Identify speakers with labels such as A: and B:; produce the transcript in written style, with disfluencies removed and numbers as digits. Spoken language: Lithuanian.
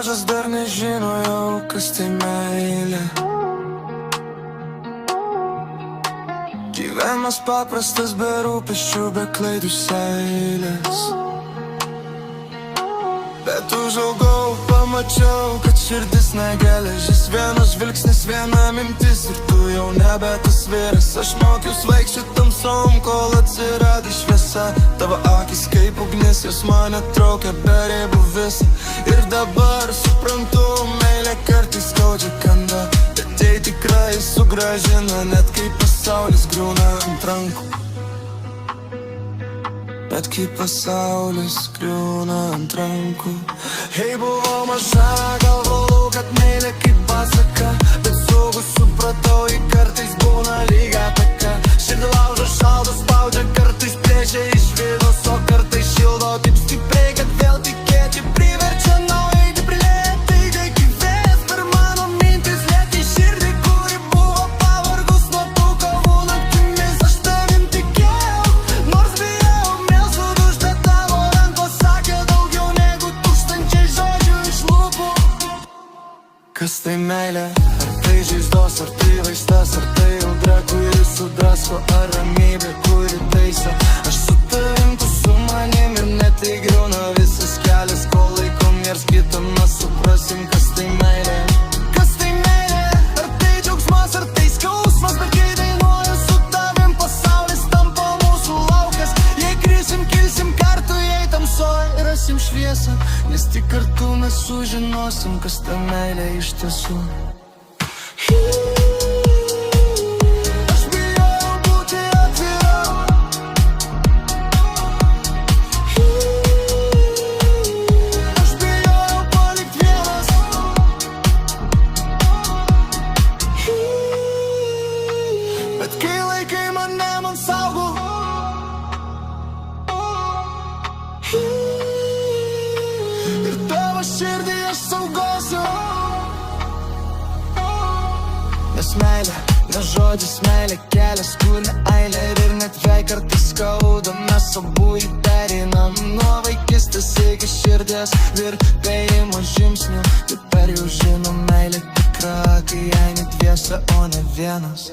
A: mažas dar nežino jau, kas tai meilė. Gyvenimas paprastas, be rūpesčių, be klaidų seilės. Bet užaugau, pamačiau, kad širdis negeležis. Vienas žvilgsnis, viena mintis ir tu jau nebe tas vyras. Aš mokiaus vaikščioti tamsom, kol atsirado šviesa. Tavo akis kaip ugnis, jos mane traukia be ribų visą. Ir dabar suprantu, meilė kartais skaudžia kanda, bet tai tikrai sugrąžina, net kai pasaulis griūna ant rankų. Bet kai pasaulis griūna ant rankų. Hei, buvau maža, galvojau, kad meilė kaip pasaka, bet suaugus supratau, ji kartais būna lygia taka. Širdį laužo, šaldo, spaudžia, kartais plėšia iš vidaus, o kartais šildo taip stipriai, kad vėl tikėti priverčia naujai prilėti. Kaip vėjas per mano mintis lėti širdį, kuri buvo pavargus nuo tų kovų naktimis. Aš tavim tikėjau, nors bijau, melsudus, bet tavo rankos sakė daugiau negu tūkstančiai žodžių iš lūpų. Kas tai meilė? Ar tai žaizdos, ar tai vaistas, ar tai audra, kuri sudrasko, ar ramybė, kuri taiso? Aš su tavim, tu su manim ir net tai griūna visas kelias, kol laikom viens kitą mes suprasim, kas tai meilė. Kas tai meilė? Ar tai džiaugsmas, ar tai skausmas, bet kai dainuoju su tavim, pasaulis tampa mūsų laukas. Jei krisim, kilsim kartu, jei tamsoj rasim šviesą, nes tik kartu mes sužinosim, kas ta meilė iš tiesų. Aš bijau būti atvira, aš bijau palikt vienas, bet kai laikai mane man saugo, ir tavo širdį aš saugosiu. Nes meilė, ne žodis, meilė kelias, kur ne eilė ir net jei kartais skauda, mes abu jį pereinam nuo vaikystės iki širdies virpėjimo žingsnių. Dabar jau žinom, meilė tikra, kai jei ne dviese, o ne vienas.